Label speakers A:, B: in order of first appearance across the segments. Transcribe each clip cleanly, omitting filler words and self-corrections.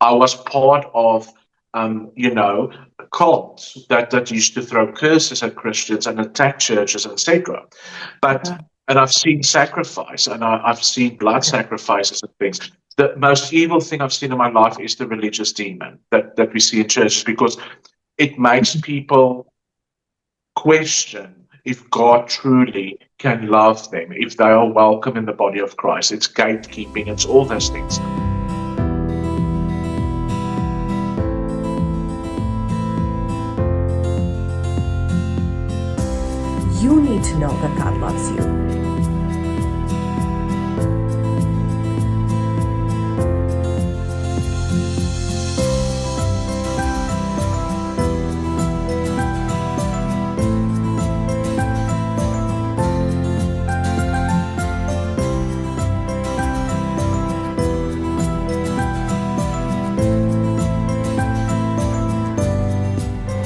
A: I was part of, cults that used to throw curses at Christians and attack churches, etc. But
B: Yeah.
A: and I've seen sacrifice, and I've seen blood sacrifices and things. The most evil thing I've seen in my life is the religious demon that we see in churches, because it makes people question if God truly can love them, if they are welcome in the body of Christ. It's gatekeeping, it's all those things.
B: You need to know that God loves you.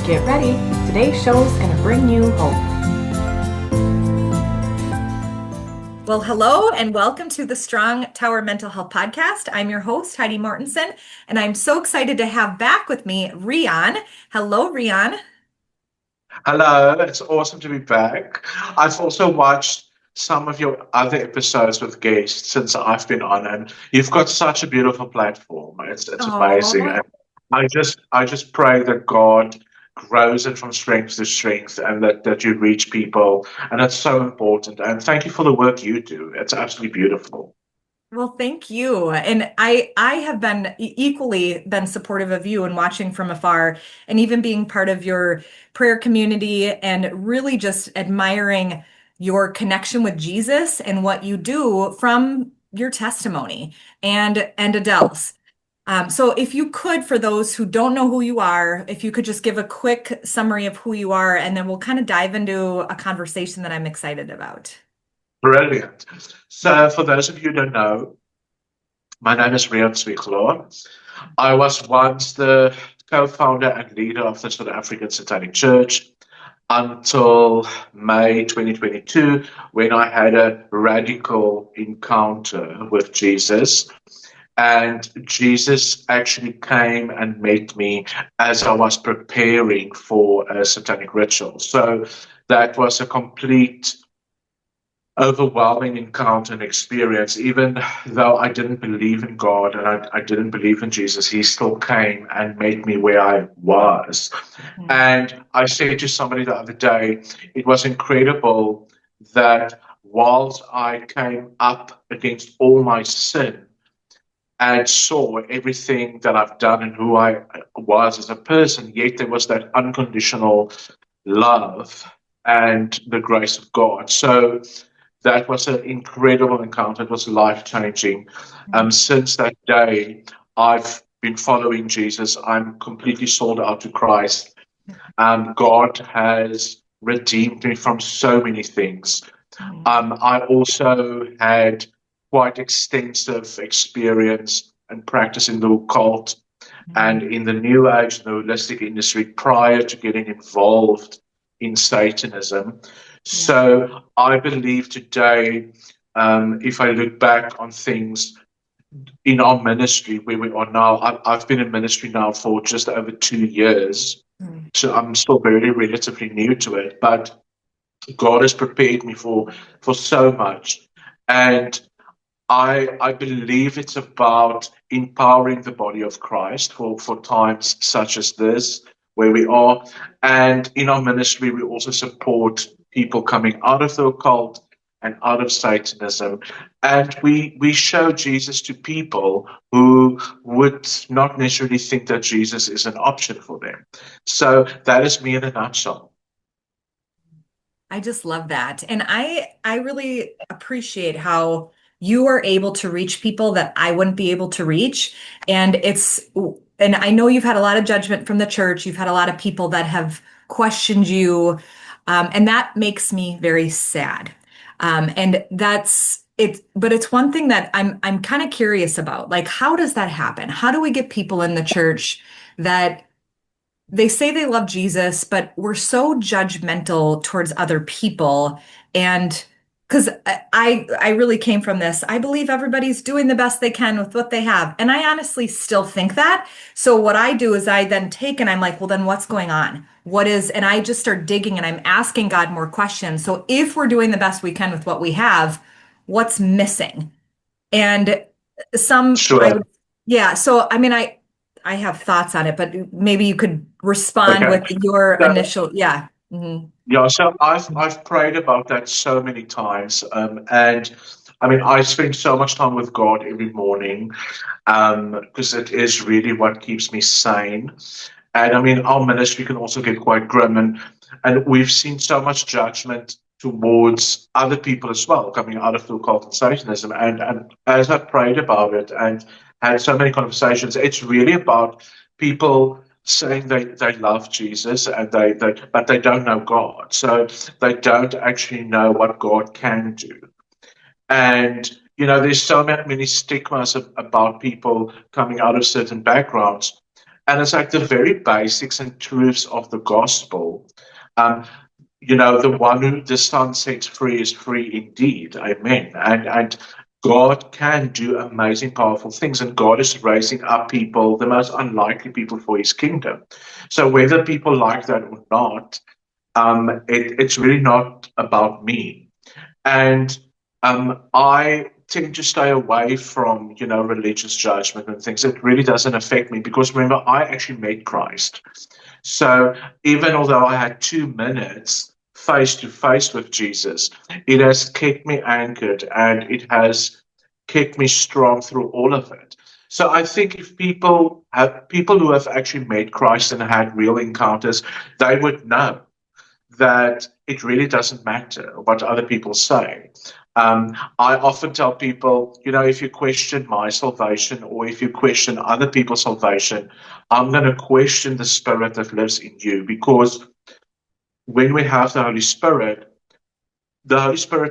B: Get ready. Today's show is going to bring you hope. Well, hello and welcome to the Strong Tower Mental Health Podcast. I'm your host, Heidi Mortensen, and I'm so excited to have back with me Rian. Hello, Rian.
A: Hello, it's awesome to be back. I've also watched some of your other episodes with guests since I've been on, and you've got such a beautiful platform. It's amazing.
B: Oh,
A: And I just pray that God grows it from strength to strength, and that you reach people, and that's so important. And thank you for the work you do. It's absolutely beautiful.
B: well, thank you. And I have been equally been supportive of you and watching from afar and even being part of your prayer community and really just admiring your connection with Jesus and what you do from your testimony and Adele's. So if you could, for those who don't know who you are, if you could just give a quick summary of who you are, and then we'll kind of dive into a conversation that I'm excited about.
A: Brilliant. So, for those of you who don't know, my name is Rian Swiegelaar. I was once the co-founder and leader of the South African Satanic Church until May 2022, when I had a radical encounter with Jesus. And Jesus actually came and met me as I was preparing for a satanic ritual. So that was a complete overwhelming encounter and experience. Even though I didn't believe in God and I didn't believe in Jesus, he still came and met me where I was.
B: Mhm.
A: And I said to somebody the other day, it was incredible that whilst I came up against all my sin and saw everything that I've done and who I was as a person, yet there was that unconditional love and the grace of God. So that was an incredible encounter. It was life changing. Since that day, I've been following Jesus. I'm completely sold out to Christ. God has redeemed me from so many things.
B: Mhm.
A: I also had quite extensive experience and practice in the occult and
B: Mhm.
A: in the New Age, the holistic industry prior to getting involved in Satanism.
B: Yeah.
A: So I believe today, if I look back on things in our ministry where we are now, I've been in ministry now for just over 2 years.
B: Mhm.
A: So I'm still very relatively new to it, but God has prepared me for so much. And I believe it's about empowering the body of Christ for times such as this, where we are. And in our ministry, we also support people coming out of the occult and out of Satanism. And we show Jesus to people who would not necessarily think that Jesus is an option for them. So that is me in a nutshell.
B: I just love that. And I really appreciate how you are able to reach people that I wouldn't be able to reach. And and I know you've had a lot of judgment from the church. You've had a lot of people that have questioned you. And that makes me very sad. And that's it, but it's one thing that I'm kind of curious about. Like, how does that happen? How do we get people in the church that they say they love Jesus, but we're so judgmental towards other people. And because I really came from this. I believe everybody's doing the best they can with what they have. And I honestly still think that. So what I do is I then take and I'm like, well, then what's going on? What is, and I just start digging and I'm asking God more questions. So if we're doing the best we can with what we have, what's missing? And I
A: Sure.
B: would, yeah. So, I mean, I have thoughts on it, but maybe you could respond
A: Okay.
B: with your
A: So,
B: initial, yeah. Mhm.
A: yeah, so I've prayed about that so many times, and I mean I spend so much time with God every morning, because it is really what keeps me sane. And I mean our ministry can also get quite grim, and we've seen so much judgment towards other people as well coming out of the occult Satanism. And as I prayed about it and had so many conversations, it's really about people saying they love Jesus and they but they don't know God. So they don't actually know what God can do. And there's so many stigmas about people coming out of certain backgrounds. And it's like the very basics and truths of the gospel. Um, the one who the Son sets free is free indeed. Amen. And God can do amazing, powerful things, and God is raising up people, the most unlikely people for His kingdom. So whether people like that or not, it's really not about me. And I tend to stay away from religious judgment and things. It really doesn't affect me because remember, I actually met Christ. So even although I had 2 minutes face to face with Jesus, it has kept me anchored and it has kept me strong through all of it. So I think if people who have actually met Christ and had real encounters, they would know that it really doesn't matter what other people say. I often tell people, if you question my salvation or if you question other people's salvation, I'm going to question the spirit that lives in you because when we have the Holy Spirit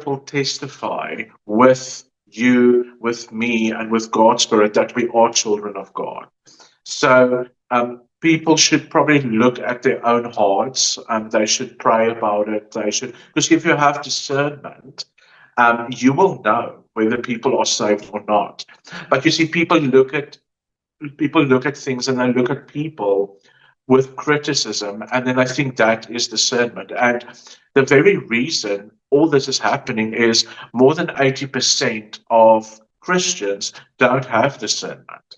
A: will testify with you, with me, and with God's Spirit that we are children of God. So people should probably look at their own hearts and they should pray about it. They should, because if you have discernment, you will know whether people are saved or not. But you see, people look at things and they look at people with criticism, and then I think that is discernment. And the very reason all this is happening is more than 80% of Christians don't have discernment.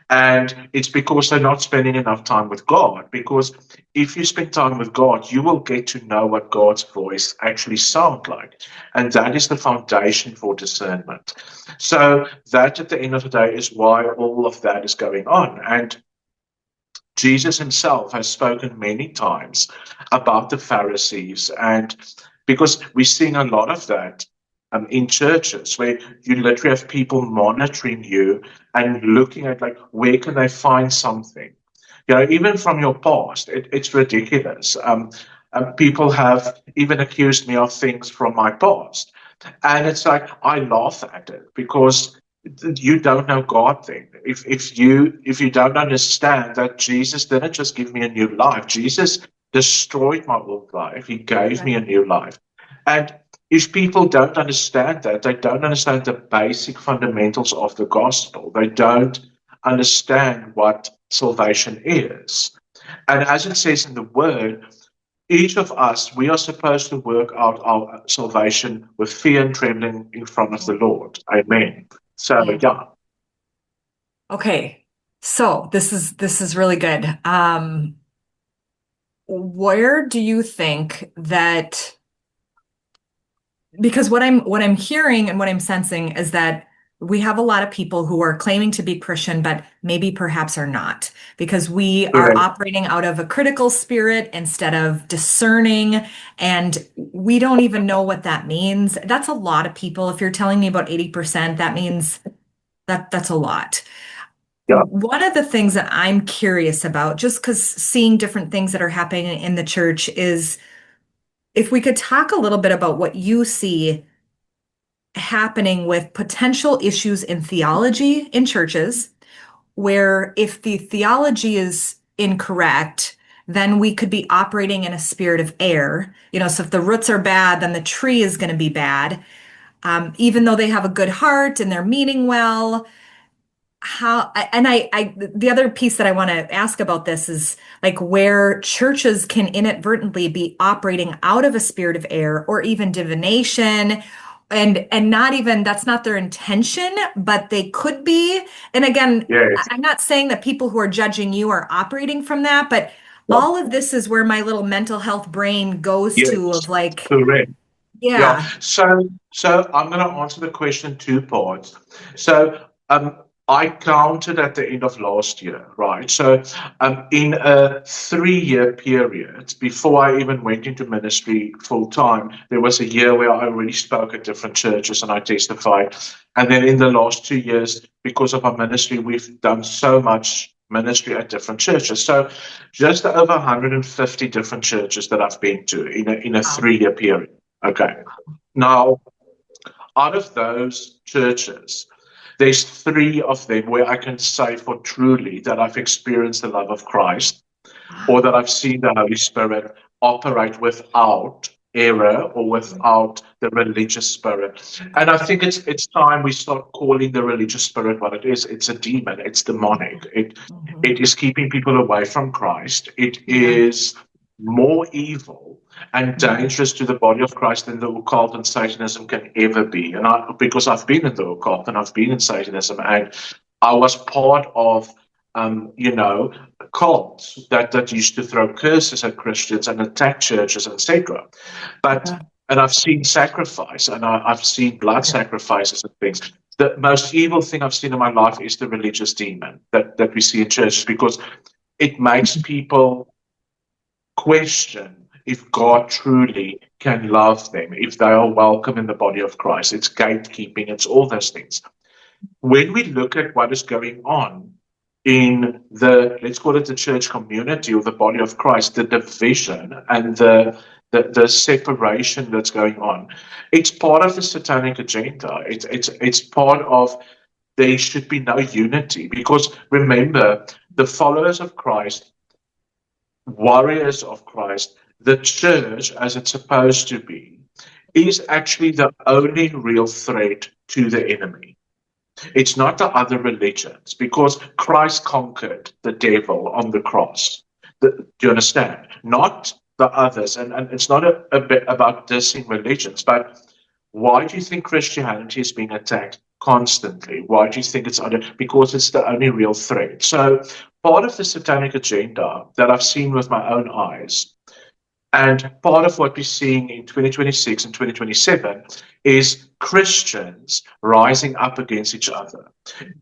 A: And it's because they're not spending enough time with God. Because if you spend time with God, you will get to know what God's voice actually sounds like. And that is the foundation for discernment. So that at the end of the day is why all of that is going on. And Jesus himself has spoken many times about the Pharisees, and because we're seeing a lot of that in churches where you literally have people monitoring you and looking at like where can they find something, even from your past. It's ridiculous. People have even accused me of things from my past, and it's like I laugh at it because you don't know God then. If you don't understand that Jesus didn't just give me a new life, Jesus destroyed my old life. He gave me a
B: Right.
A: new life. And if people don't understand that, they don't understand the basic fundamentals of the gospel. They don't understand what salvation is. And as it says in the word, each of us, we are supposed to work out our salvation with fear and trembling in front of the Lord. Amen. So,
B: Mm.
A: yeah.
B: Okay. So this is really good. Where do you think that, because what I'm hearing and what I'm sensing is that we have a lot of people who are claiming to be Christian, but maybe perhaps are not, because we are
A: Correct.
B: operating out of a critical spirit instead of discerning, and we don't even know what that means. That's a lot of people. If you're telling me about 80%, that means that's a lot.
A: Yeah.
B: One of the things that I'm curious about, just because seeing different things that are happening in the church, is if we could talk a little bit about what you see happening with potential issues in theology in churches, where if the theology is incorrect, then we could be operating in a spirit of error. So if the roots are bad, then the tree is going to be bad. even though they have a good heart and they're meaning well. How, and the other piece that I want to ask about this is like where churches can inadvertently be operating out of a spirit of error or even divination, and not even, that's not their intention, but they could be. And again,
A: Yes.
B: I'm not saying that people who are judging you are operating from that, but
A: Yeah.
B: all of this is where my little mental health brain goes to
A: Yes.
B: of like,
A: Correct. Yeah.
B: yeah.
A: So I'm going to answer the question two parts. So I counted at the end of last year, right? So in a 3-year period before I even went into ministry full time, there was a year where I already spoke at different churches and I testified. And then in the last 2 years, because of our ministry, we've done so much ministry at different churches. So just over 150 different churches that I've been to in a
B: Wow.
A: 3-year period. Okay. Now, out of those churches, there's 3 of them where I can say for truly that I've experienced the love of Christ or that I've seen the Holy Spirit operate without error or without the religious spirit. And I think it's time we start calling the religious spirit what it is. It's a demon. It's demonic. It is keeping people away from Christ. It
B: Yeah.
A: is more evil and dangerous to the body of Christ than the occult and Satanism can ever be. And because I've been in the occult and I've been in Satanism, and I was part of, cults that used to throw curses at Christians and attack churches, etc. But and I've seen sacrifice, and I've seen blood sacrifices and things. The most evil thing I've seen in my life is the religious demon that we see in churches, because it makes people question if God truly can love them, if they are welcome in the body of Christ. It's gatekeeping, it's all those things. When we look at what is going on in the, let's call it the church community or the body of Christ, the division and the separation that's going on, it's part of the satanic agenda. It's part of, there should be no unity, because remember, the followers of Christ, warriors of Christ, the church as it's supposed to be, is actually the only real threat to the enemy. It's not the other religions, because Christ conquered the devil on the cross. Do you understand? Not the others. And it's not a bit about dissing religions, but why do you think Christianity is being attacked constantly? Why do you think it's under? Because it's the only real threat. So part of the satanic agenda that I've seen with my own eyes, and part of what we're seeing in 2026 and 2027, is Christians rising up against each other,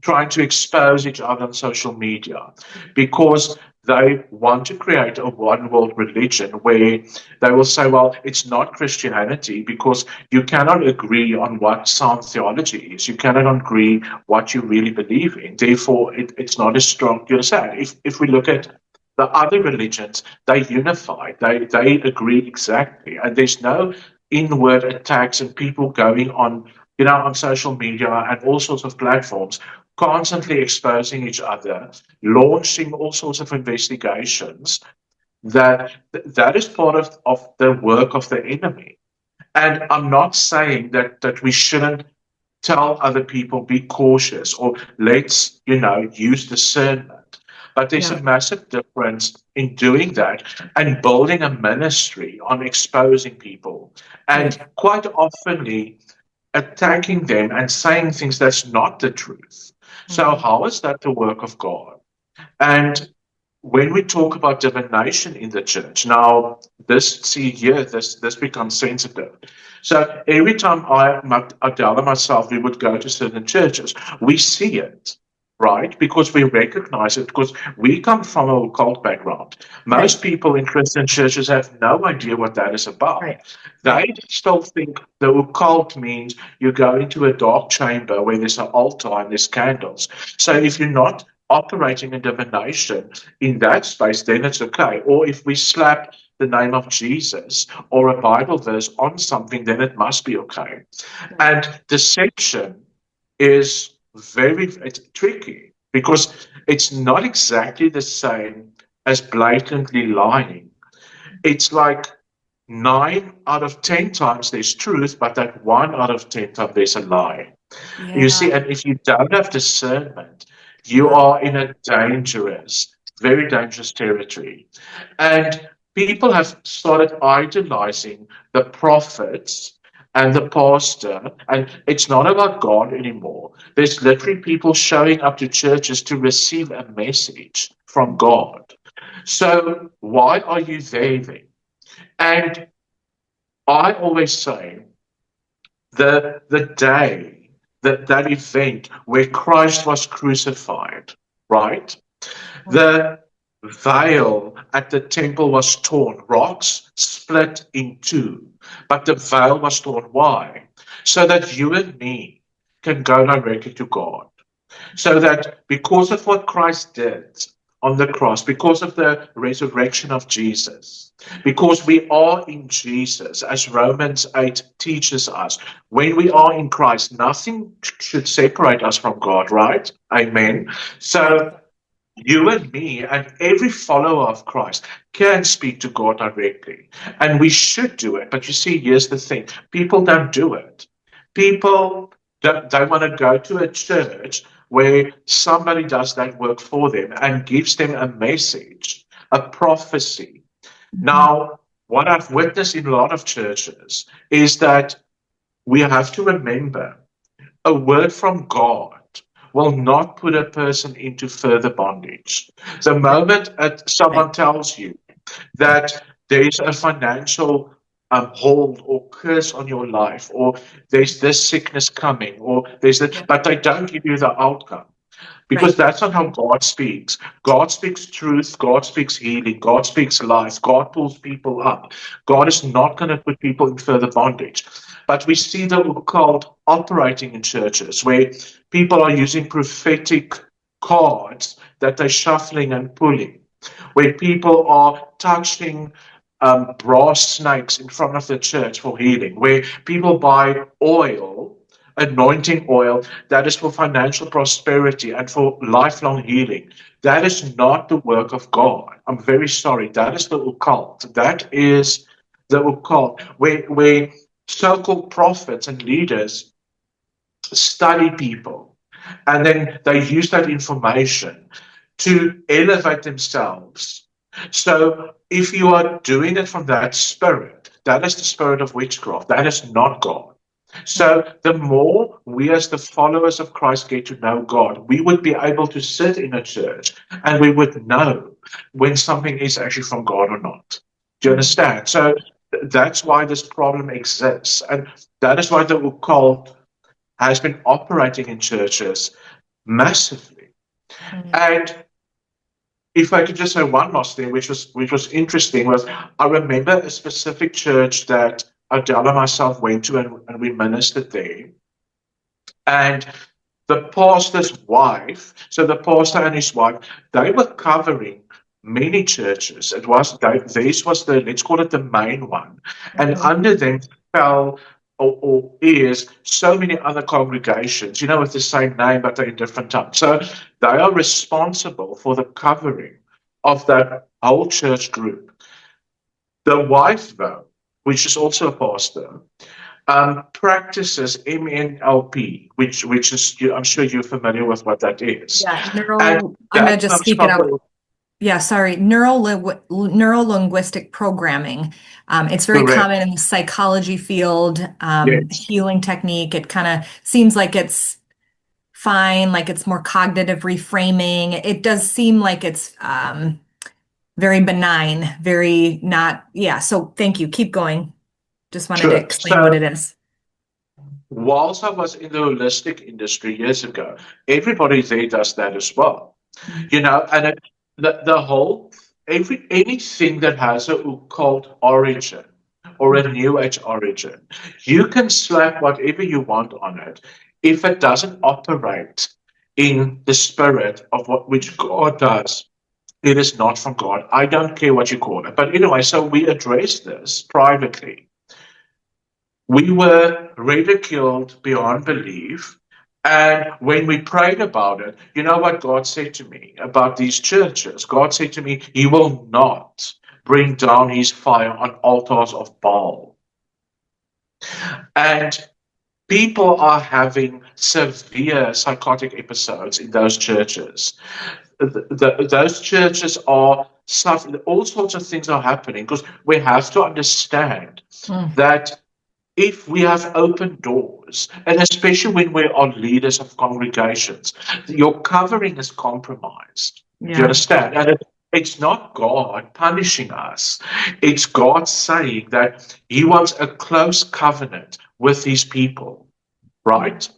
A: trying to expose each other on social media, because they want to create a one world religion where they will say, well, it's not Christianity, because you cannot agree on what sound theology is. You cannot agree what you really believe in. Therefore, it's not as strong. You understand? If we look at the other religions, they unify, they agree exactly, and there's no inward attacks and people going on social media and all sorts of platforms, constantly exposing each other, launching all sorts of investigations. That is part of the work of the enemy. And I'm not saying that we shouldn't tell other people, be cautious, or let's use discernment. But there's a massive difference in doing that and building a ministry on exposing people, and quite oftenly attacking them and saying things that's not the truth. So how is that the work of God? And when we talk about divination in the church, now this becomes sensitive. So every time Adele and myself, we would go to certain churches, we see it, right? Because we recognize it, because we come from a occult background. Most people in Christian churches have no idea what that is about. They still think the occult means you go into a dark chamber where there's an altar and there's candles. So if you're not operating in divination in that space, then it's okay. Or if we slap the name of Jesus or a Bible verse on something, then it must be okay. And deception is it's tricky, because it's not exactly the same as blatantly lying. It's like 9 out of 10 times there's truth, but that 1 out of 10 times there's a lie. You see,
B: Yeah.
A: and if you don't have discernment, you
B: Wow.
A: are in a dangerous, very dangerous territory. And people have started idolizing the prophets and the pastor, and it's not about God anymore. There's literally people showing up to churches to receive a message from God. So why are you there then? And I always say the day that event where Christ was crucified, right? The veil at the temple was torn, rocks split in two, but the veil was torn. Why? So that you and me can go directly to God. So that because of what Christ did on the cross, because of the resurrection of Jesus, because we are in Jesus, as Romans 8 teaches us, when we are in Christ, nothing should separate us from God, right? Amen.
B: Right.
A: So you and me and every follower of Christ can speak to God directly. And we should do it. But you see, here's the thing people don't do it. People don't want to go to a church where somebody does that work for them and gives them a message, a prophecy.
B: Mhm.
A: Now, what I've witnessed in a lot of churches is that we have to remember a word from God will not put a person into further bondage. The moment
B: Right.
A: someone tells you that there's a financial hold or curse on your life, or there's this sickness coming, or there's this,
B: Yeah.
A: but they don't give you the outcome. Because
B: Right.
A: that's not how God speaks. God speaks truth. God speaks healing. God speaks life. God pulls people up. God is not going to put people in further bondage. But we see the occult operating in churches where people are using prophetic cards that they're shuffling and pulling, where people are touching brass snakes in front of the church for healing, where people buy oil, anointing oil, that is for financial prosperity and for lifelong healing. That is not the work of God. I'm very sorry. That is the occult. That is the occult, where so called prophets and leaders study people and then they use that information to elevate themselves. So if you are doing it from that spirit, that is the spirit of witchcraft. That is not God.
B: Right.
A: So the more we as the followers of Christ get to know God, we would be able to sit in a church and we would know when something is actually from God or not. Do you
B: Mhm.
A: understand? So that's why this problem exists. And that is why the occult has been operating in churches massively.
B: Mhm.
A: And if I could just say one last thing, which was interesting, was I remember a specific church that Adele and myself went to, and we ministered there. And the pastor's wife, so the pastor and his wife, they were covering many churches. This was the, let's call it the main one, and
B: Mhm.
A: under them fell or is so many other congregations, with the same name but they're in different times. So they are responsible for the covering of that whole church group. The wife, though, which is also a pastor, practices MNLP, which is, I'm sure you're familiar with what that is,
B: Yeah.
A: and
B: I'm going
A: that
B: to just
A: comes
B: speak it
A: from
B: out.
A: the
B: Yeah, sorry. Neuro-linguistic programming. It's very
A: correct.
B: common in the psychology field,
A: Yes,
B: healing technique. It kind of seems like it's fine, like it's more cognitive reframing. It does seem like it's very benign, very not, yeah. So thank you. Keep going. Just wanted to
A: sure.
B: explain what
A: So
B: it is.
A: whilst I was in the holistic industry years ago, everybody there does that as well. And the whole anything that has a occult origin or a new age origin, you can slap whatever you want on it. If it doesn't operate in the spirit of what which God does, it is not from God. I don't care what you call it. But anyway, so we addressed this privately. We were ridiculed beyond belief. And when we prayed about it, you know what God said to me about these churches? God said to me, He will not bring down his fire on altars of Baal. And people are having severe psychotic episodes in those churches. Those churches are suffering. All sorts of things are happening because we have to understand that if we have open doors, and especially when we are leaders of congregations, your covering is compromised. Do you understand? And it's not God punishing us. It's God saying that he wants a close covenant with his people, right?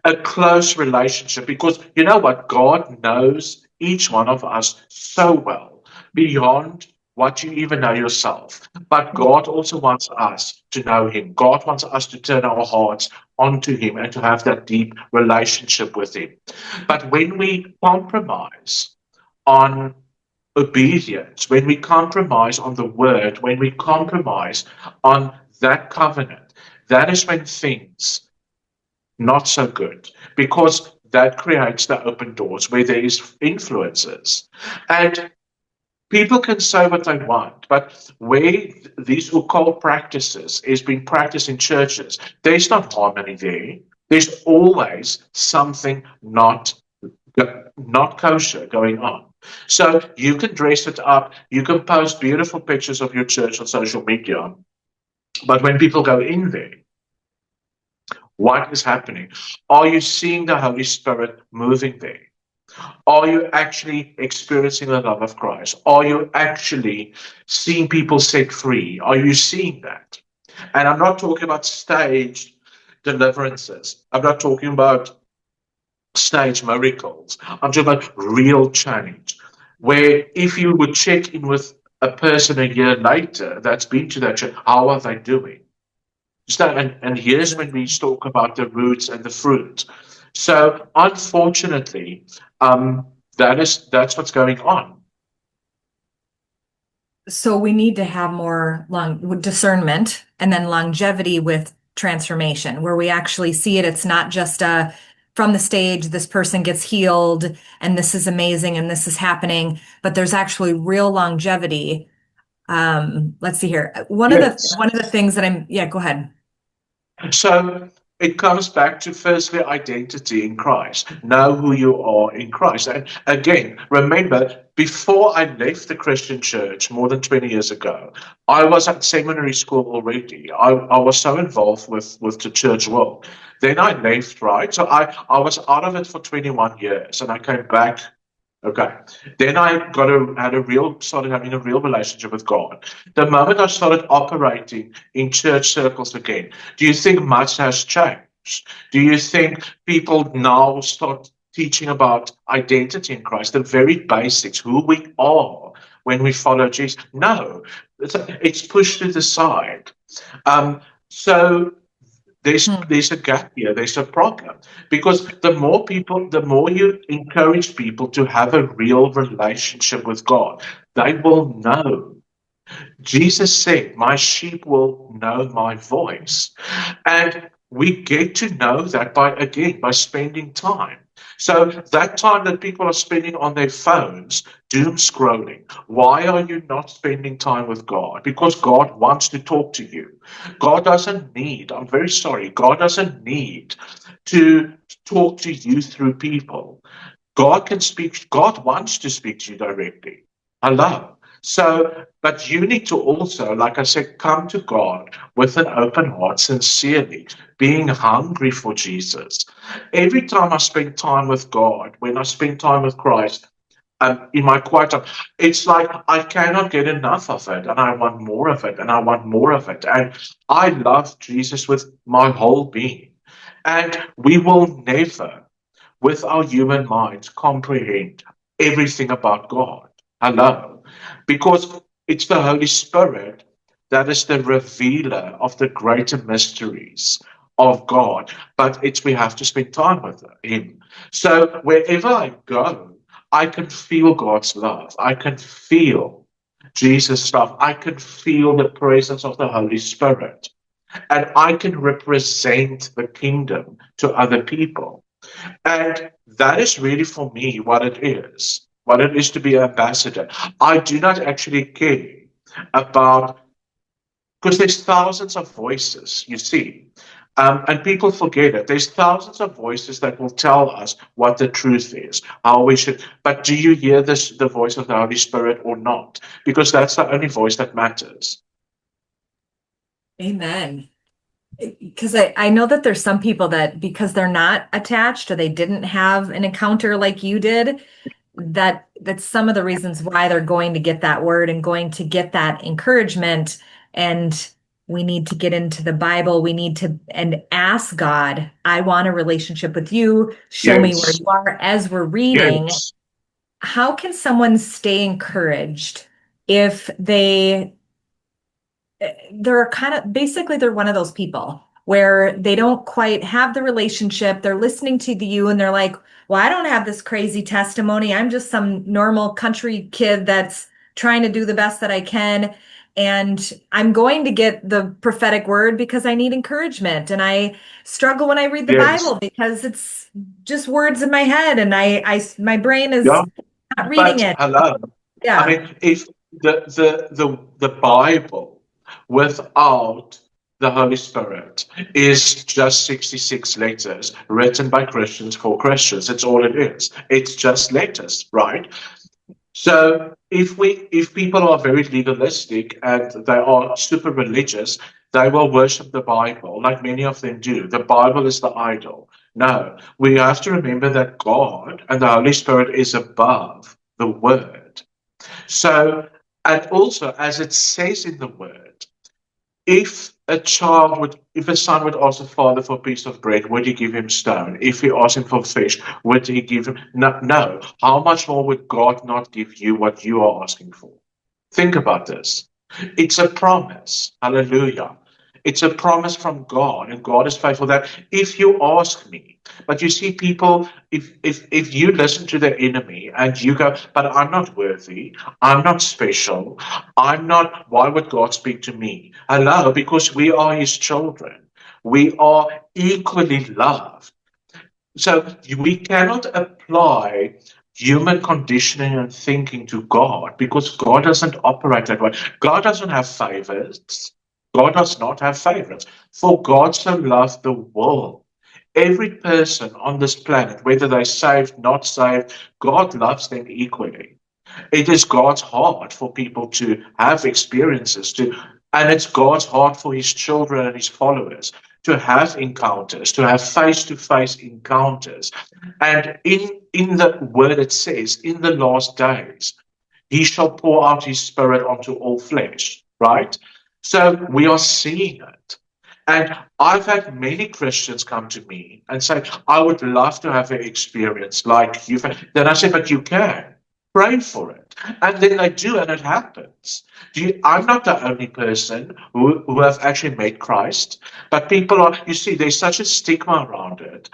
A: A close relationship, because you know what? God knows each one of us so well, beyond what you even know yourself. But God also wants us to know him. God wants us to turn our hearts onto him and to have that deep relationship with him. But when we compromise on obedience, when we compromise on the word, when we compromise on that covenant, that is when things not so good, because that creates the open doors where there is influences. And people can say what they want, but where these occult practices is being practiced in churches, there's not harmony there. There's always something not kosher going on. So you can dress it up, you can post beautiful pictures of your church on social media, but when people go in there, what is happening? Are you seeing the Holy Spirit moving there? Are you actually experiencing the love of Christ? Are you actually seeing people set free? Are you seeing that? And I'm not talking about staged deliverances. I'm not talking about staged miracles. I'm talking about real change, where if you would check in with a person a year later that's been to that church, how are they doing? And here's when we talk about the roots and the fruit. So unfortunately, that's what's going on.
B: So we need to have more discernment and then longevity with transformation, where we actually see it. It's not just from the stage, this person gets healed and this is amazing and this is happening, but there's actually real longevity. Let's see here. One of the things that go ahead.
A: So it comes back to firstly identity in Christ. Know who you are in Christ. And again, remember, before I left the Christian church more than 20 years ago, I was at seminary school already. I was so involved with the church world. Then I left, right? So I was out of it for 21 years and I came back. Okay. Then I started having a real relationship with God. The moment I started operating in church circles again, do you think much has changed? Do you think people now start teaching about identity in Christ, the very basics, who we are when we follow Jesus? No, it's pushed to the side. So there's a gap here, there's a problem. Because the more you encourage people to have a real relationship with God, they will know. Jesus said, my sheep will know my voice. And we get to know that by spending time. So that time that people are spending on their phones, doom scrolling, why are you not spending time with God? Because God wants to talk to you. God doesn't need, I'm very sorry, God doesn't need to talk to you through people. God wants to speak to you directly. Hello. So, but you need to also, like I said, come to God with an open heart, sincerely, being hungry for Jesus. Every time I spend time with God, when I spend time with Christ, in my quiet time, it's like I cannot get enough of it, and I want more of it, and I want more of it. And I love Jesus with my whole being. And we will never, with our human minds, comprehend everything about God. Hello. Because it's the Holy Spirit that is the revealer of the greater mysteries of God. But we have to spend time with him. So wherever I go, I can feel God's love. I can feel Jesus' love. I can feel the presence of the Holy Spirit. And I can represent the kingdom to other people. And that is really for me what it is to be an ambassador. I do not actually care about, because there's thousands of voices, you see. And people forget it. There's thousands of voices that will tell us what the truth is, how we should. But do you hear the voice of the Holy Spirit or not? Because that's the only voice that matters.
B: Amen. Because I know that there's some people that because they're not attached or they didn't have an encounter like you did, that's some of the reasons why they're going to get that word and going to get that encouragement. And we need to get into the Bible. We need to and ask God, I want a relationship with you. Show me where
A: Yes.
B: you are as we're reading.
A: Yes.
B: How can someone stay encouraged if they're kind of basically they're one of those people where they don't quite have the relationship. They're listening to you and they're like, well, I don't have this crazy testimony. I'm just some normal country kid that's trying to do the best that I can. And I'm going to get the prophetic word because I need encouragement. And I struggle when I read the
A: Yes.
B: Bible because it's just words in my head and my brain
A: Yeah.
B: is not reading
A: But
B: it.
A: hello. I
B: Yeah.
A: mean, if the Bible without the Holy Spirit is just 66 letters written by Christians for Christians, it's all it is. It's just letters, right? So if people are very legalistic and they are super religious, they will worship the Bible like many of them do. The Bible is the idol. No, we have to remember that God and the Holy Spirit is above the Word. So, and also, as it says in the Word, if a son would ask the father for a piece of bread, would he give him stone? If he asked him for fish, would he give him? No, no. How much more would God not give you what you are asking for? Think about this. It's a promise. Hallelujah. It's a promise from God, and God is faithful that if you ask me, but you see, people, if you listen to the enemy and you go, but I'm not worthy, I'm not special, I'm not, why would God speak to me? Hello, because we are his children. We are equally loved. So we cannot apply human conditioning and thinking to God because God doesn't operate that way. God doesn't have favorites. God does not have favorites. For God so loved the world. Every person on this planet, whether they're saved, not saved, God loves them equally. It is God's heart for people to have experiences to, and it's God's heart for his children and his followers to have encounters, to have face-to-face encounters. And in the word it says, in the last days, he shall pour out his spirit onto all flesh, right? So we are seeing it. And I've had many Christians come to me and say, I would love to have an experience like you've had. Then I say, but you can. Pray for it. And then they do, and it happens. I'm not the only person who have actually met Christ, but people are, you see, there's such a stigma around it.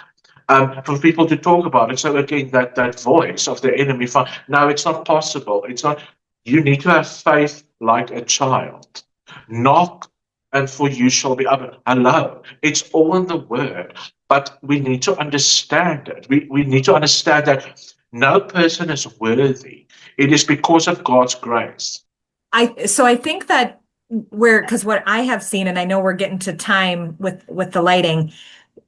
A: For people to talk about it. So again, that voice of the enemy, no, it's not possible. It's not. You need to have faith like a child. Knock, and for you shall be opened. Hello, it's all in the word, but we need to understand it. We need to understand that no person is worthy. It is because of God's grace.
B: So I think that because what I have seen, and I know we're getting to time with the lighting,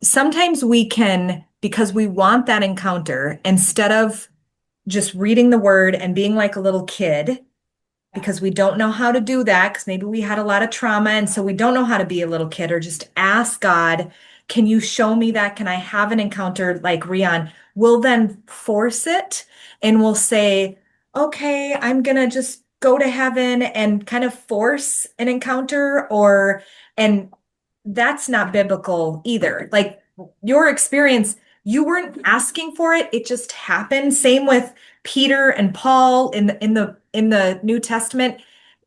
B: sometimes we can, because we want that encounter, instead of just reading the word and being like a little kid, because we don't know how to do that, because maybe we had a lot of trauma, and so we don't know how to be a little kid, or just ask God, can you show me that? Can I have an encounter like Rian? We'll then force it and we'll say, okay, I'm gonna just go to heaven and kind of force an encounter, and that's not biblical either. Like your experience, you weren't asking for it, it just happened. Same with Peter and Paul in the New Testament.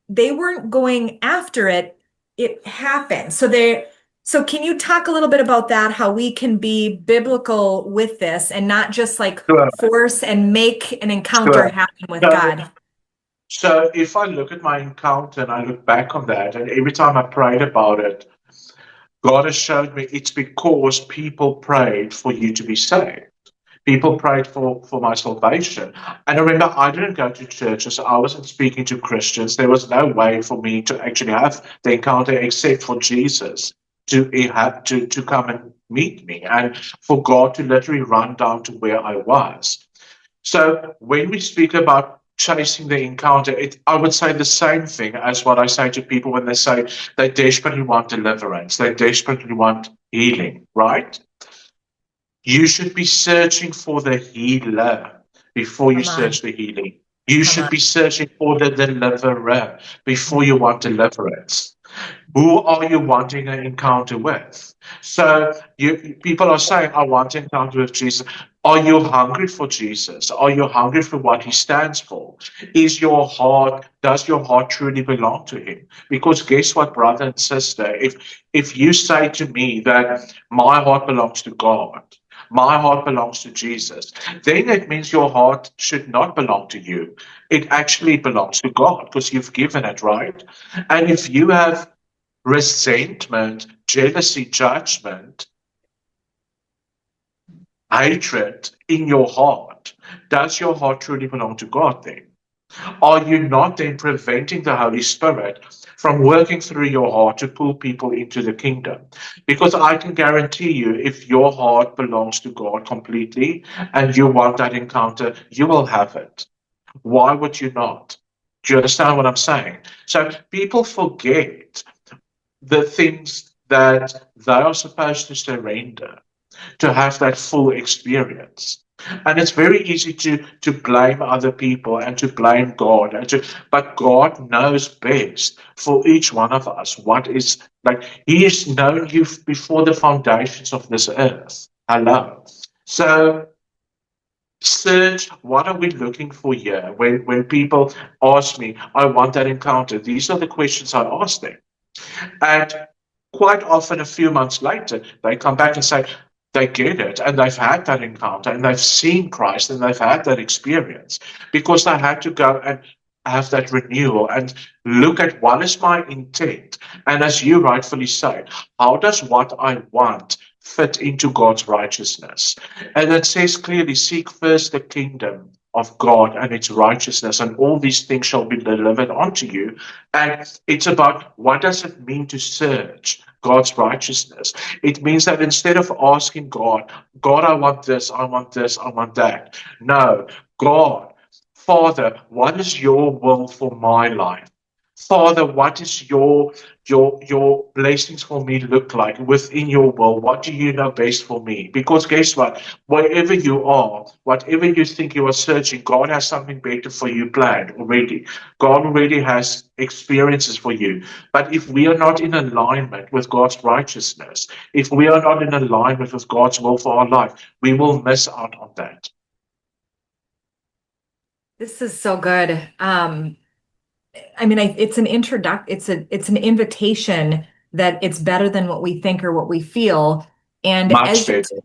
B: They weren't going after it, it happened. So can you talk a little bit about that, how we can be biblical with this and not just like
A: Sure,
B: force and make an encounter
A: sure.
B: happen with
A: So,
B: God?
A: so if I look at my encounter and I look back on that, and every time I prayed about it, God has showed me it's because people prayed for you to be saved. People prayed for my salvation. And I remember I didn't go to churches. I wasn't speaking to Christians. There was no way for me to actually have the encounter except for Jesus to come and meet me and for God to literally run down to where I was. So when we speak about chasing the encounter, I would say the same thing as what I say to people when they say they desperately want deliverance, they desperately want healing, right? You should be searching for the healer before you
B: Come on,
A: search the healing. You
B: come
A: should
B: on.
A: be searching for the deliverer before you want deliverance. Who are you wanting an encounter with? So people are saying, I want an encounter with Jesus. Are you hungry for Jesus? Are you hungry for what he stands for? Does your heart truly belong to him? Because guess what, brother and sister, if you say to me that my heart belongs to God, my heart belongs to Jesus, then it means your heart should not belong to you. It actually belongs to God because you've given it, right? And if you have resentment, jealousy, judgment, hatred in your heart, does your heart truly belong to God then? Are you not then preventing the Holy Spirit from working through your heart to pull people into the kingdom? Because I can guarantee you, if your heart belongs to God completely and you want that encounter, you will have it. Why would you not? Do you understand what I'm saying? So people forget the things that they are supposed to surrender to have that full experience. And it's very easy to blame other people and to blame God but God knows best for each one of us what is like he has known you before the foundations of this earth. Hello. So search what are we looking for here when people ask me, I want that encounter. These are the questions I ask them. And quite often, a few months later, they come back and say they get it and they've had that encounter and they've seen Christ and they've had that experience because they had to go and have that renewal and look at what is my intent. And as you rightfully say, how does what I want fit into God's righteousness? And it says clearly, seek first the kingdom of God and its righteousness, and all these things shall be delivered unto you. And it's about what does it mean to search God's righteousness? It means that instead of asking God, God, I want this, I want this, I want that. No, God, Father, what is your will for my life? Father, what is your blessings for me look like within your will? What do you know best for me? Because guess what? Wherever you are, whatever you think you are searching, God has something better for you planned already. God already has experiences for you. But if we are not in alignment with God's righteousness, if we are not in alignment with God's will for our life, we will miss out on that.
B: This is so good. I mean, it's an it's an invitation that it's better than what we think or what we feel. And
A: Much better.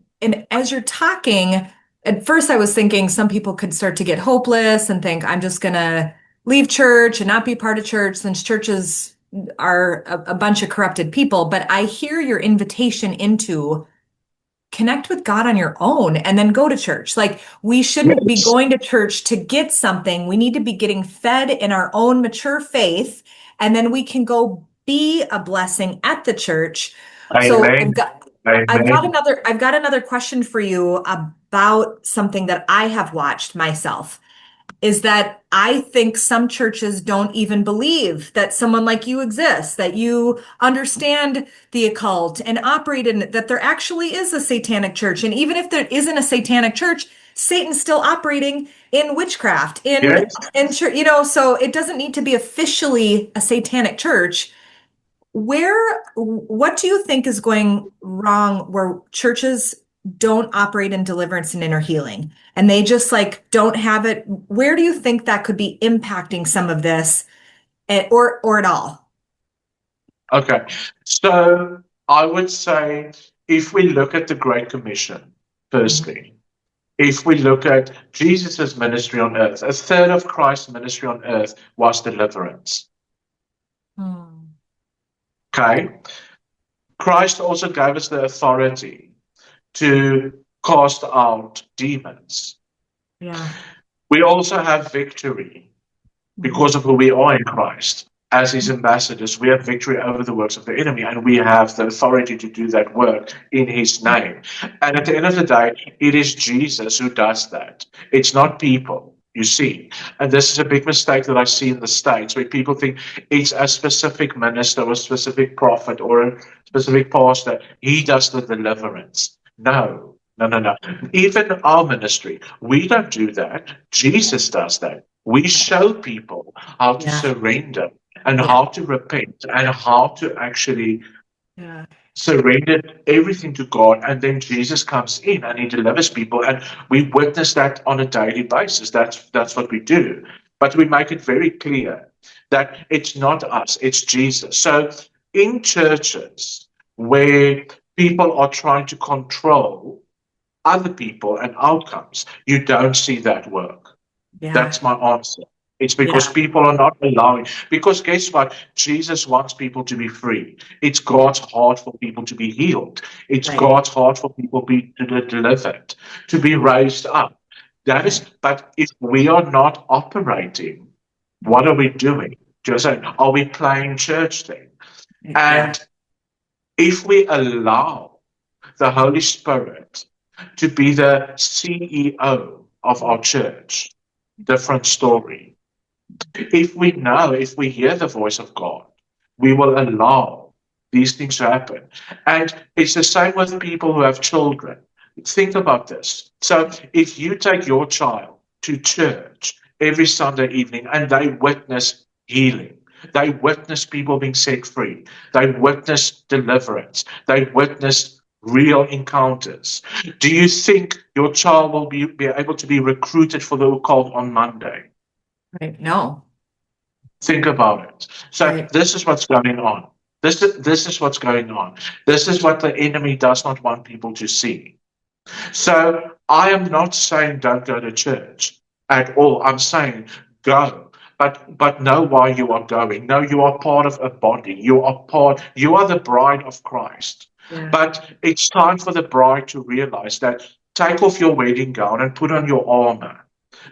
B: as you're talking, at first I was thinking some people could start to get hopeless and think I'm just gonna leave church and not be part of church since churches are a bunch of corrupted people. But I hear your invitation into connect with God on your own and then go to church. Like we shouldn't be
A: Yes.
B: going to church to get something. We need to be getting fed in our own mature faith, and then we can go be a blessing at the church. So
A: Amen. Amen.
B: I've got another question for you about something that I have watched myself is that I think some churches don't even believe that someone like you exists, that you understand the occult and operate in it, that there actually is a satanic church. And even if there isn't a satanic church, Satan's still operating in witchcraft,
A: Yes.
B: in church, so it doesn't need to be officially a satanic church. What do you think is going wrong where churches don't operate in deliverance and inner healing and they just like don't have it? Where do you think that could be impacting some of this or at all?
A: Okay. So I would say if we look at the Great Commission, firstly, if we look at Jesus' ministry on earth, a third of Christ's ministry on earth was deliverance.
B: Hmm.
A: Okay. Christ also gave us the authority to cast out demons.
B: Yeah.
A: We also have victory because of who we are in Christ. As his ambassadors, we have victory over the works of the enemy, and we have the authority to do that work in his name. And at the end of the day, it is Jesus who does that. It's not people, you see. And this is a big mistake that I see in the States, where people think it's a specific minister or a specific prophet or a specific pastor. He does the deliverance. No. No, no, no. Even our ministry, we don't do that. Jesus does that. We show people how to
B: Yeah.
A: surrender and
B: Yeah.
A: how to repent and how to actually
B: Yeah.
A: surrender everything to God. And then Jesus comes in and he delivers people. And we witness that on a daily basis. That's what we do. But we make it very clear that it's not us, it's Jesus. So in churches where people are trying to control other people and outcomes, you don't see that work.
B: Yeah.
A: That's my answer. It's because
B: Yeah.
A: people are not allowing. Because guess what? Jesus wants people to be free. It's God's heart for people to be healed. It's
B: Right.
A: God's heart for people to be delivered, to be raised up. That is,
B: Right.
A: but if we are not operating, what are we doing? Just saying, are we playing church then?
B: Yeah.
A: And if we allow the Holy Spirit to be the CEO of our church, different story. If we hear the voice of God, we will allow these things to happen. And it's the same with people who have children. Think about this. So if you take your child to church every Sunday evening and they witness healing, they witness people being set free, they witness deliverance, they witness real encounters, do you think your child will be able to be recruited for the occult on Monday?
B: Right. No.
A: Think about it. So
B: Right.
A: this is what's going on. This is what's going on. This is what the enemy does not want people to see. So I am not saying don't go to church at all. I'm saying go, but know why you are going. Know you are part of a body. You are the bride of Christ.
B: Yeah.
A: But it's time for the bride to realize that take off your wedding gown and put on your armor.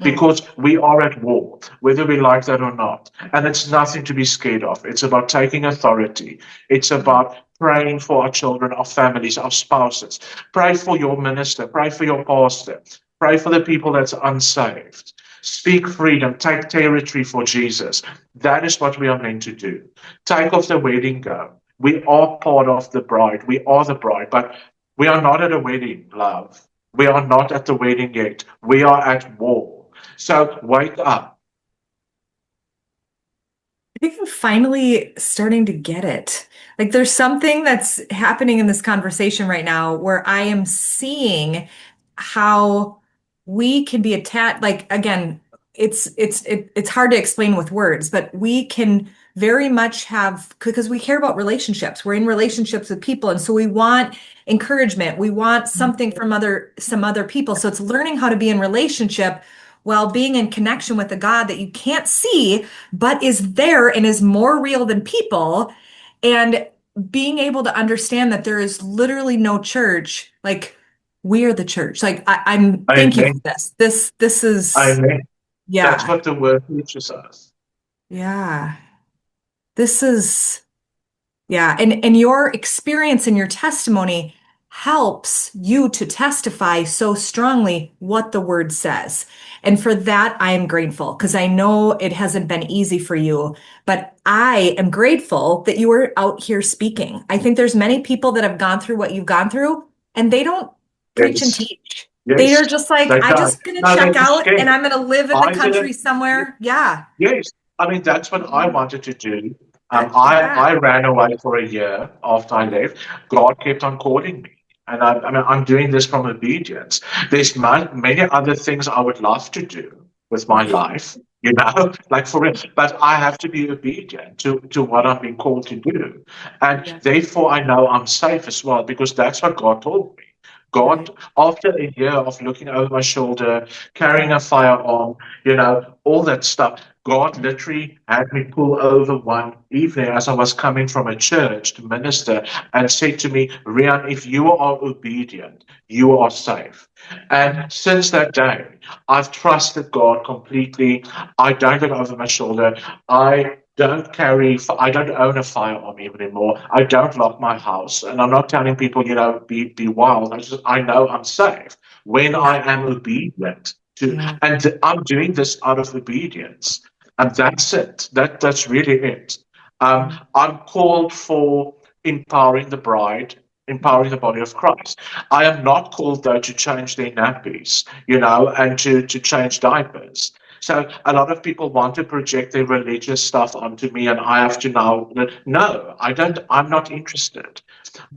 A: Because we are at war, whether we like that or not. And it's nothing to be scared of. It's about taking authority. It's about praying for our children, our families, our spouses. Pray for your minister. Pray for your pastor. Pray for the people that's unsaved. Speak freedom. Take territory for Jesus. That is what we are meant to do. Take off the wedding gown. We are part of the bride. We are the bride, but we are not at a wedding, love. We are not at the wedding yet. We are at war. So wake up.
B: I think I'm finally starting to get it. Like there's something that's happening in this conversation right now where I am seeing how we can be attached. Like again, it's hard to explain with words, but we can very much have because we care about relationships. We're in relationships with people, and so we want encouragement. We want something from some other people. So it's learning how to be in relationship while being in connection with a God that you can't see, but is there and is more real than people. And being able to understand that there is literally no church, like we are the church. Like I'm thank you for
A: Amen.
B: this. This is
A: Amen. That's
B: yeah.
A: what the word teaches us.
B: Yeah. This is yeah, and your experience and your testimony helps you to testify so strongly what the word says. And for that, I am grateful because I know it hasn't been easy for you, but I am grateful that you were out here speaking. I think there's many people that have gone through what you've gone through and they don't preach and
A: Yes.
B: teach. They
A: Yes.
B: are just like,
A: They
B: I
A: don't.
B: just gonna
A: No, they're
B: check
A: just
B: out and
A: scared.
B: I'm gonna live in the
A: I
B: country
A: didn't.
B: somewhere. Yeah.
A: Yes. I mean, that's what I wanted to do.
B: Yeah.
A: I ran away for a year after I left. God kept on calling me. And I mean, I'm doing this from obedience. There's many other things I would love to do with my life, like for it. But I have to be obedient to what I'm being called to do. And
B: Yeah.
A: therefore, I know I'm safe as well because that's what God told me.
B: Right.
A: God, after a year of looking over my shoulder, carrying a firearm, all that stuff, God literally had me pull over one evening as I was coming from a church to minister and said to me, Rian, if you are obedient, you are safe. And since that day, I've trusted God completely. I don't look over my shoulder. I don't own a firearm even anymore. I don't lock my house. And I'm not telling people, be wild. I know I'm safe when I
B: Yeah.
A: am obedient to,
B: Yeah.
A: and I'm doing this out of obedience. And that's it. That's really it. I'm called for empowering the bride, empowering the body of Christ. I am not called though to change their nappies, and to change diapers. So a lot of people want to project their religious stuff onto me, and I have to now. No, I don't. I'm not interested.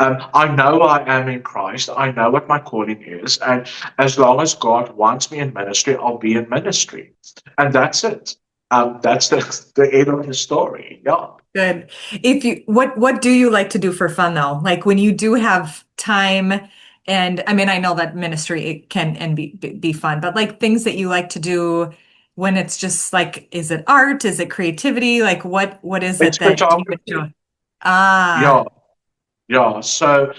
A: I know I am in Christ. I know what my calling is, and as long as God wants me in ministry, I'll be in ministry, and that's it. That's the end of the story. Yeah.
B: Good. If you what do you like to do for fun though? Like when you do have time, and I mean I know that ministry it can and be fun, but like things that you like to do when it's just like, is it art? Is it creativity? Like what is it
A: It's
B: that you enjoy?
A: photography. Yeah.
B: Ah,
A: Yeah, so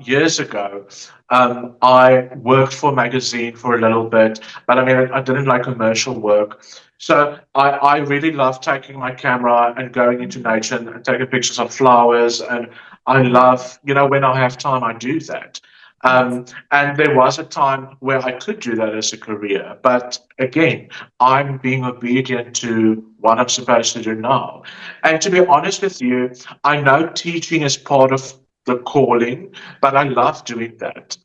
A: years ago, I worked for a magazine for a little bit, but I mean I didn't like commercial work. So I really love taking my camera and going into nature and taking pictures of flowers, and I love, when I have time, I do that.
B: that's
A: And there was a time where I could do that as a career, but again, I'm being obedient to what I'm supposed to do now. And to be honest with you, I know teaching is part of the calling, but I love doing that.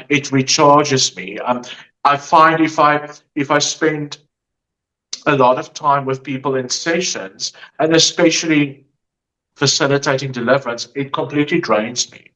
A: It recharges me. I find if I spend a lot of time with people in sessions, and especially facilitating deliverance, it completely drains me.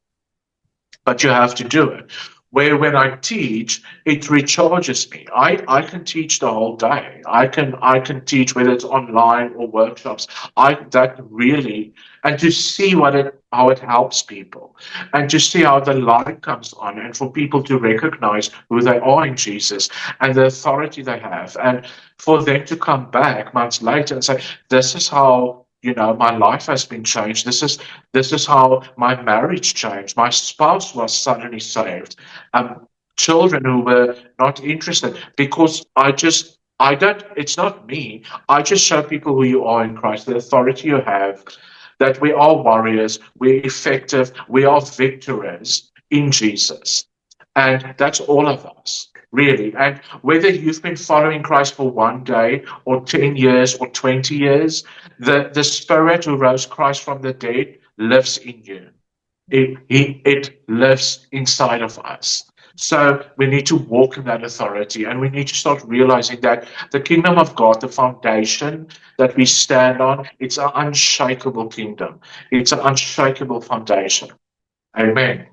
A: But you have to do it. Where when I teach, it recharges me. I can teach the whole day. I can teach whether it's online or workshops. I that really and to see how it helps people, and to see how the light comes on, and for people to recognize who they are in Jesus and the authority they have, and for them to come back months later and say, "This is how." My life has been changed. This is how my marriage changed. My spouse was suddenly saved. Children who were not interested because I don't, it's not me. I just show people who you are in Christ, the authority you have, that we are warriors, we're effective, we are victorious in Jesus. And that's all of us, really. And whether you've been following Christ for one day or 10 years or 20 years, the Spirit who rose Christ from the dead lives in you. It lives inside of us. So we need to walk in that authority, and we need to start realizing that the kingdom of God, the foundation that we stand on, it's an unshakable kingdom. It's an unshakable foundation. Amen.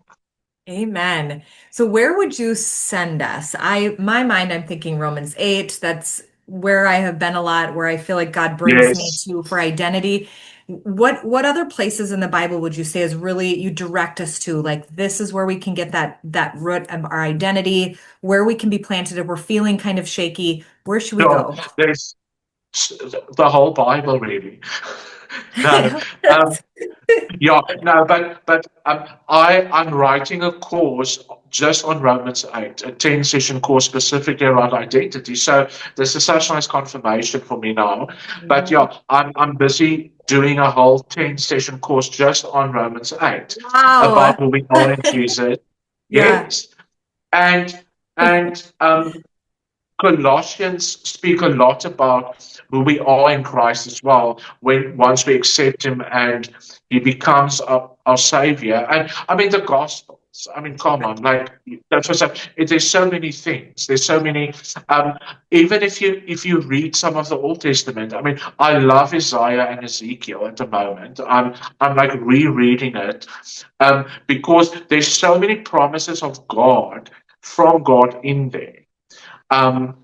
B: Amen. So where would you send us? My mind, I'm thinking Romans 8. That's where I have been a lot, where I feel like God brings me
A: Yes.
B: to for identity. What other places in the Bible would you say is really you direct us to? Like this is where we can get that root of our identity, where we can be planted if we're feeling kind of shaky. Where should we
A: So
B: go?
A: there's the whole Bible, really. No, um, yeah, no, but I'm writing a course just on Romans 8, a 10-session course specifically around identity. So this is such nice confirmation for me now. But yeah, I'm busy doing a whole 10-session course just on Romans 8
B: Wow.
A: about who we are in Jesus.
B: Yeah.
A: Yes. And and Colossians speak a lot about who we are in Christ as well. When once we accept Him and He becomes our Savior, and I mean the Gospels. I mean, come on, like that's what's up. There's so many things. There's so many. Um, Even if you read some of the Old Testament, I mean, I love Isaiah and Ezekiel at the moment. I'm like rereading it, because there's so many promises of God from God in there. And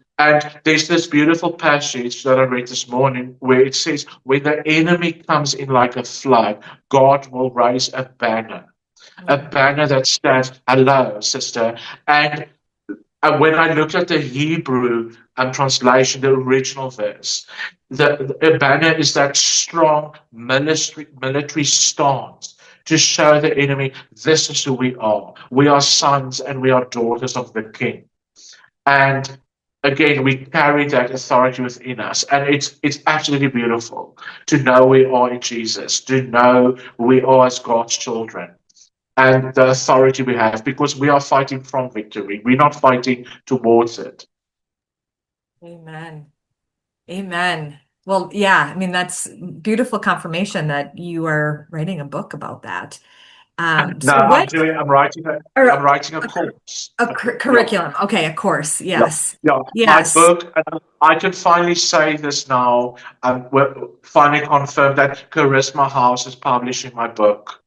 A: there's this beautiful passage that I read this morning where it says, when the enemy comes in like a flood, God will raise a banner that stands, hello, sister. And And when I looked at the Hebrew translation, the original verse, the banner is that strong military stance to show the enemy, this is who we are. We are sons and we are daughters of the King. And again, we carry that authority within us. And it's absolutely beautiful to know we are in Jesus, to know we are as God's children and the authority we have, because we are fighting from victory. We're not fighting towards it.
B: Amen. Amen. Well, yeah, I mean, that's beautiful confirmation that you are writing a book about that.
A: No,
B: So what,
A: I'm
B: or
A: writing a course. Yeah,
B: curriculum? Okay, a course.
A: yeah,
B: Yes.
A: yeah. My
B: Yes.
A: book, and I can finally say this now. We're finally confirmed that Charisma House is publishing my book.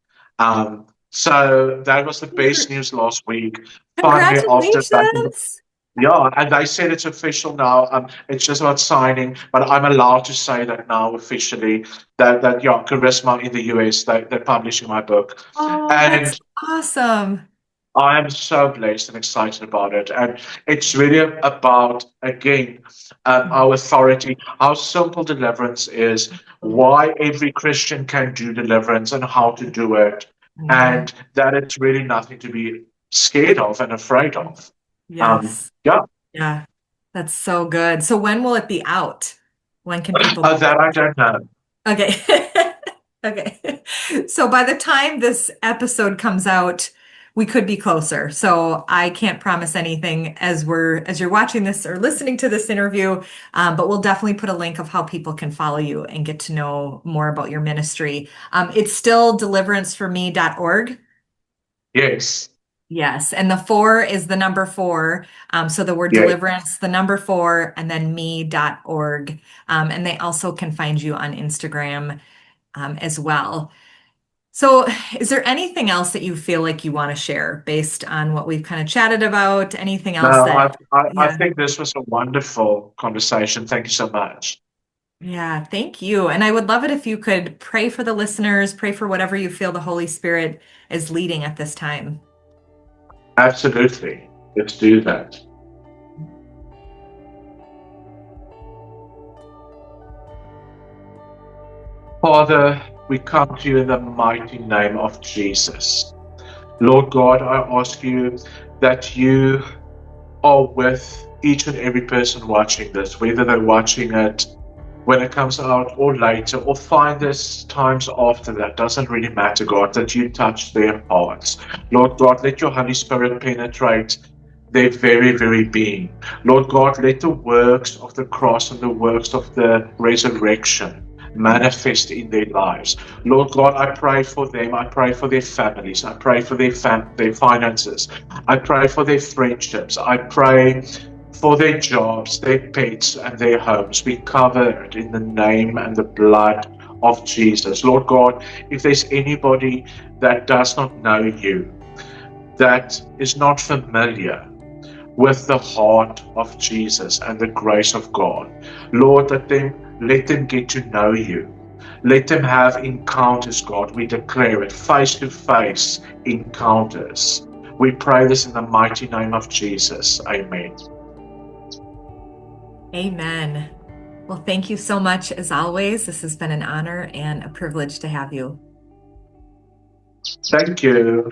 A: So that was the best news last week. Finally, after that.
B: Congratulations.
A: Yeah, and they said it's official now. It's just about signing, but I'm allowed to say that now officially that yeah, Charisma in the US they're publishing my book,
B: Oh, that's
A: and
B: awesome.
A: I am so blessed and excited about it. And it's really about again our authority, how simple deliverance is, why every Christian can do deliverance, and how to do it,
B: Mhm.
A: and that it's really nothing to be scared of and afraid of.
B: Yes.
A: Yeah.
B: Yeah. That's so good. So when will it be out? When can people be?
A: That I don't know.
B: Okay. Okay. So by the time this episode comes out, we could be closer. So I can't promise anything as you're watching this or listening to this interview, but we'll definitely put a link of how people can follow you and get to know more about your ministry. It's still deliveranceforme.org.
A: Yes.
B: Yes, and the four is the number four. So the word
A: Yeah.
B: deliverance, the number four, and then me.org. And they also can find you on Instagram as well. So, is there anything else that you feel like you want to share based on what we've kind of chatted about? Anything
A: No,
B: else that,
A: I
B: yeah,
A: think this was a wonderful conversation. Thank you so much.
B: yeah, thank you. And I would love it if you could pray for the listeners, pray for whatever you feel the Holy Spirit is leading at this time.
A: Absolutely. Let's do that. Father, we come to you in the mighty name of Jesus. Lord God, I ask you that you are with each and every person watching this, whether they're watching it when it comes out or later, or find this times after that, doesn't really matter, God, that you touch their hearts. Lord God, let your Holy Spirit penetrate their very, very being. Lord God, let the works of the cross and the works of the resurrection manifest in their lives. Lord God, I pray for them. I pray for their families. I pray for their finances. I pray for their friendships. I pray for their jobs, their pets, and their homes. We cover it in the name and the blood of Jesus. Lord God, if there's anybody that does not know you, that is not familiar with the heart of Jesus and the grace of God, Lord, let them get to know you. Let them have encounters, God. We declare it, face-to-face encounters. We pray this in the mighty name of Jesus. Amen.
B: Amen. Well, thank you so much as always. This has been an honor and a privilege to have you.
A: Thank you.